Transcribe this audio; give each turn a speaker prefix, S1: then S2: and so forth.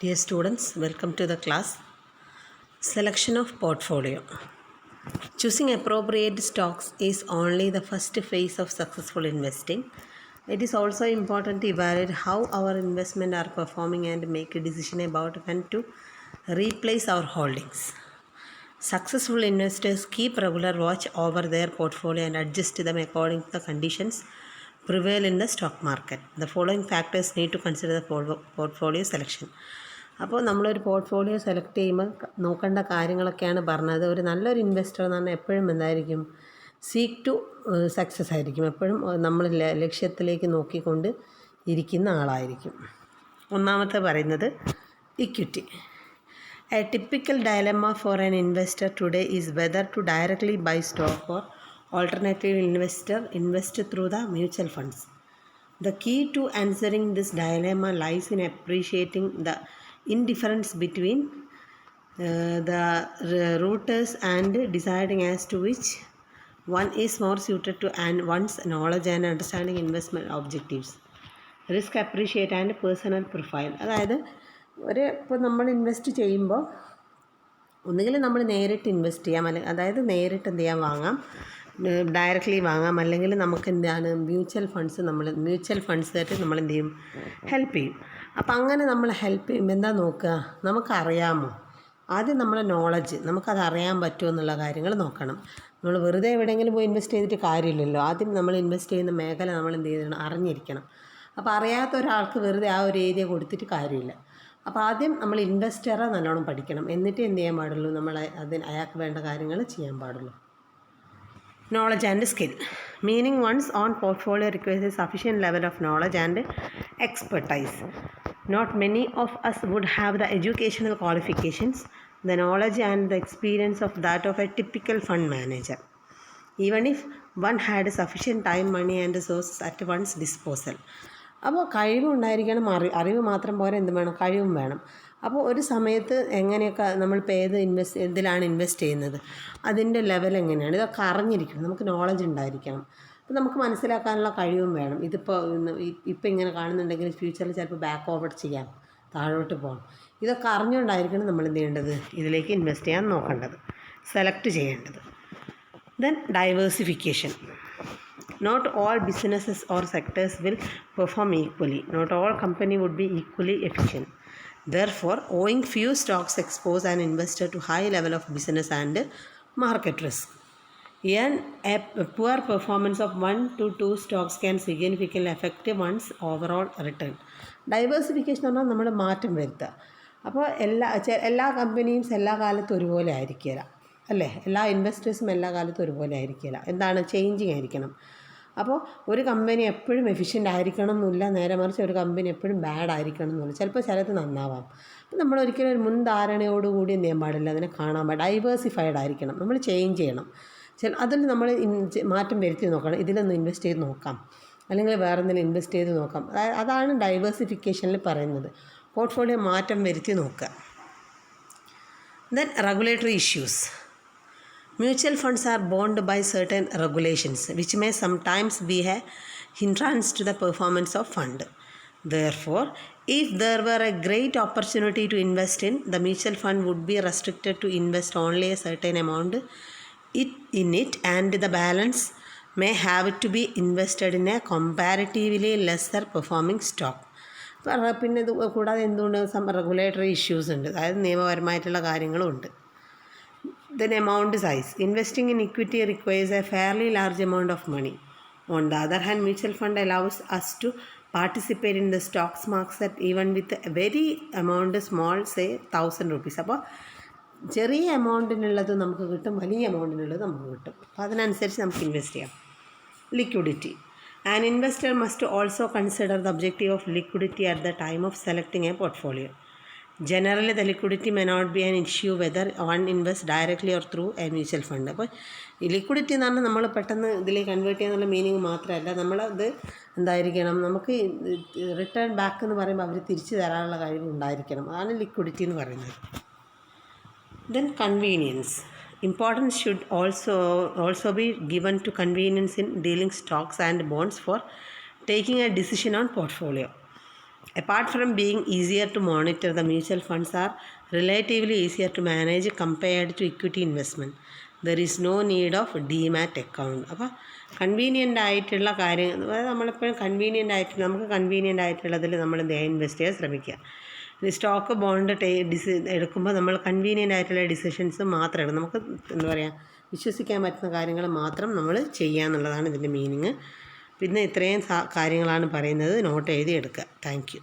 S1: Dear students, welcome to the class. Selection of portfolio. Choosing appropriate stocks is only the first phase of successful investing. It is also important to evaluate how our investments are performing and make a decision about when to replace our holdings. Successful investors keep regular watch over their portfolio and adjust them according to the conditions prevail in the stock market. The following factors need to consider the portfolio selection. അപ്പോൾ നമ്മളൊരു portfolio select ചെയ്യുമ്പോൾ നോക്കേണ്ട കാര്യങ്ങളൊക്കെയാണ് പറഞ്ഞത്. ഒരു നല്ലൊരു investor എന്ന് പറഞ്ഞാൽ എപ്പോഴും എന്തായിരിക്കും, സീക്ക് ടു സക്സസ് ആയിരിക്കും. എപ്പോഴും നമ്മൾ ലക്ഷ്യത്തിലേക്ക് നോക്കിക്കൊണ്ട് ഇരിക്കുന്ന ആളായിരിക്കും. ഒന്നാമത്തെ പറയുന്നത് equity. A typical dilemma for an investor today is whether to directly buy stock or alternative invest through the mutual funds. The key to answering this dilemma lies in appreciating the indifference between the routers and deciding as to which one is more suited to one's knowledge and understanding investment objectives. Risk appreciate and personal profile. അതായത് ഇപ്പോൾ നമ്മൾ invest ചെയ്യുമ്പോൾ ഒന്നുകിൽ നമ്മൾ നേരിട്ട് invest ചെയ്യാം, അതായത് നേരിട്ട് എന്ത് ചെയ്യാൻ വാങ്ങാം, ഡയറക്റ്റ്ലി വാങ്ങാം. അല്ലെങ്കിൽ നമുക്ക് എന്താണ് മ്യൂച്വൽ ഫണ്ട്സായിട്ട് നമ്മൾ എന്ത് ചെയ്യും, ഹെൽപ്പ് ചെയ്യും. അപ്പം അങ്ങനെ നമ്മൾ ഹെൽപ്പ് ചെയ്യുമ്പോൾ എന്താ നോക്കുക, നമുക്കറിയാമോ, ആദ്യം നമ്മളെ നോളജ്, നമുക്കത് അറിയാൻ പറ്റുമോ എന്നുള്ള കാര്യങ്ങൾ നോക്കണം. നമ്മൾ വെറുതെ എവിടെയെങ്കിലും പോയി ഇൻവെസ്റ്റ് ചെയ്തിട്ട് കാര്യമില്ലല്ലോ. ആദ്യം നമ്മൾ ഇൻവെസ്റ്റ് ചെയ്യുന്ന മേഖല നമ്മൾ എന്ത് ചെയ്യണം, അറിഞ്ഞിരിക്കണം. അപ്പോൾ അറിയാത്ത ഒരാൾക്ക് വെറുതെ ആ ഒരു ഏരിയ കൊടുത്തിട്ട് കാര്യമില്ല. അപ്പോൾ ആദ്യം നമ്മൾ ഇൻവെസ്റ്ററെ നല്ലോണം പഠിക്കണം. എന്നിട്ട് എന്ത് ചെയ്യാൻ പാടുള്ളൂ, നമ്മൾ അയാൾക്ക് വേണ്ട കാര്യങ്ങൾ ചെയ്യാൻ പാടുള്ളൂ. Knowledge and skill. Meaning one's own portfolio requires a sufficient level of knowledge and expertise. Not many of us would have the educational qualifications, the knowledge and the experience of that of a typical fund manager, even if one had sufficient time, money and resources at one's disposal. അപ്പോൾ കഴിവുണ്ടായിരിക്കണം, അറിവ് മാത്രം പോരാ, എന്ത് വേണം, കഴിവും വേണം. അപ്പോൾ ഒരു സമയത്ത് എങ്ങനെയൊക്കെ നമ്മളിപ്പോൾ എന്തിലാണ് ഇൻവെസ്റ്റ് ചെയ്യുന്നത്, അതിൻ്റെ ലെവൽ എങ്ങനെയാണ്, ഇതൊക്കെ അറിഞ്ഞിരിക്കണം. നമുക്ക് നോളജ് ഉണ്ടായിരിക്കണം. അപ്പോൾ നമുക്ക് മനസ്സിലാക്കാനുള്ള കഴിവും വേണം. ഇപ്പോൾ ഇങ്ങനെ കാണുന്നുണ്ടെങ്കിൽ ഫ്യൂച്ചറിൽ ചിലപ്പോൾ ബാക്ക് ഓവർ ചെയ്യാം, താഴോട്ട് പോകണം. ഇതൊക്കെ അറിഞ്ഞുകൊണ്ടായിരിക്കണം നമ്മൾ എന്ത് ചെയ്യേണ്ടത്, ഇതിലേക്ക് ഇൻവെസ്റ്റ് ചെയ്യാൻ നോക്കേണ്ടത്, സെലക്ട് ചെയ്യേണ്ടത്. Then diversification. Not all businesses or sectors will perform equally. Not all company would be equally efficient. Therefore, owning few stocks expose an investor to high level of business and market risk. A poor performance of 1 to 2 stocks can significantly affect one's overall return. Diversification എന്ന് പറഞ്ഞാൽ നമ്മൾ മാറ്റം വരുത്തുക. അപ്പോൾ എല്ലാ കമ്പനിയും എല്ലാ കാലത്തും ഒരുപോലെ ആയിരിക്കില്ല, അല്ലേ? എല്ലാ ഇൻവെസ്റ്റേഴ്സും എല്ലാ കാലത്തും ഒരുപോലെ ആയിരിക്കില്ല. എന്താണ്, ചേഞ്ചിങ് ആയിരിക്കണം. അപ്പോൾ ഒരു കമ്പനി എപ്പോഴും എഫിഷ്യൻ്റ് ആയിരിക്കണം എന്നില്ല, നേരെ മറിച്ച് ഒരു കമ്പനി എപ്പോഴും ബാഡ് ആയിരിക്കണം എന്നില്ല. ചിലപ്പോൾ ചിലത് നന്നാവാം. അപ്പോൾ നമ്മൾ ഒരിക്കലും ഒരു മുൻധാരണയോടുകൂടി എന്ത് ചെയ്യാൻ പാടില്ല, അതിനെ കാണാൻ പാടില്ല. ഡൈവേഴ്സിഫൈഡ് ആയിരിക്കണം, നമ്മൾ ചേഞ്ച് ചെയ്യണം. അതിൽ നമ്മൾ മാറ്റം വരുത്തി നോക്കണം. ഇതിലൊന്ന് ഇൻവെസ്റ്റ് ചെയ്ത് നോക്കാം, അല്ലെങ്കിൽ വേറെ എന്തെങ്കിലും ഇൻവെസ്റ്റ് ചെയ്ത് നോക്കാം. അതാണ് ഡൈവേഴ്സിഫിക്കേഷനിൽ പറയുന്നത്. പോർട്ട്ഫോളിയോ മാറ്റം വരുത്തി നോക്കുക. Then regulatory issues. Mutual funds are bound by certain regulations, which may sometimes be a hindrance to the performance of fund. Therefore, if there were a great opportunity to invest in, the mutual fund would be restricted to invest only a certain amount in it, and the balance may have to be invested in a comparatively lesser performing stock. പിന്നെ ഇത് കൂടാതെ എന്തുകൊണ്ട് regulatory issues ഉണ്ട്, അതായത് നിയമപരമായിട്ടുള്ള കാര്യങ്ങളും ഉണ്ട്. Then amount size. Investing in equity requires a fairly large amount of money. On the other hand, mutual fund allows us to participate in the stocks market even with a very amount small, say 1,000 rupees. അപ്പോൾ ചെറിയ എമൗണ്ടിനുള്ളത് നമുക്ക് കിട്ടും, വലിയ എമൗണ്ടിനുള്ളത് നമുക്ക് കിട്ടും. അപ്പോൾ അതിനനുസരിച്ച് നമുക്ക് ഇൻവെസ്റ്റ് ചെയ്യാം. Liquidity. An investor must also consider the objective of liquidity at the time of selecting a portfolio. Generally, the liquidity may not be an issue whether one invests directly or through a mutual fund. അപ്പോൾ ഈ liquidity എന്ന് പറഞ്ഞാൽ നമ്മൾ പെട്ടെന്ന് ഇതിലേക്ക് convert ചെയ്യാന്നുള്ള meaning മാത്രമല്ല, നമ്മളത് എന്തായിരിക്കണം, നമുക്ക് റിട്ടേൺ ബാക്ക് എന്ന് പറയുമ്പോൾ അവർ തിരിച്ചു തരാനുള്ള കഴിവ് ഉണ്ടായിരിക്കണം. അതാണ് ലിക്വിഡിറ്റി എന്ന് പറയുന്നത്. Then convenience. Importance should also be given to convenience in dealing stocks and bonds for taking a decision on portfolio. Apart from being easier to monitor, the mutual funds are relatively easier to manage compared to equity investment. There is no need of DMAT account. അപ്പോൾ convenient ആയിട്ടുള്ള കാര്യം, അതായത് നമ്മളിപ്പോൾ നമുക്ക് convenient ആയിട്ടുള്ളതിൽ നമ്മൾ invest ചെയ്യാൻ ശ്രമിക്കുക. ഇനി സ്റ്റോക്ക് ബോണ്ട് എടുക്കുമ്പോൾ നമ്മൾ കൺവീനിയൻ്റ് ആയിട്ടുള്ള ഡിസിഷൻസ് മാത്രം എടുക്കും. നമുക്ക് എന്താ പറയുക, വിശ്വസിക്കാൻ പറ്റുന്ന കാര്യങ്ങൾ മാത്രം നമ്മൾ ചെയ്യുക എന്നുള്ളതാണ് ഇതിൻ്റെ മീനിങ്. പിന്നെ ഇത്രയും കാര്യങ്ങളാണ് പറയുന്നത്. നോട്ട് എഴുതി എടുക്കുക. Thank you.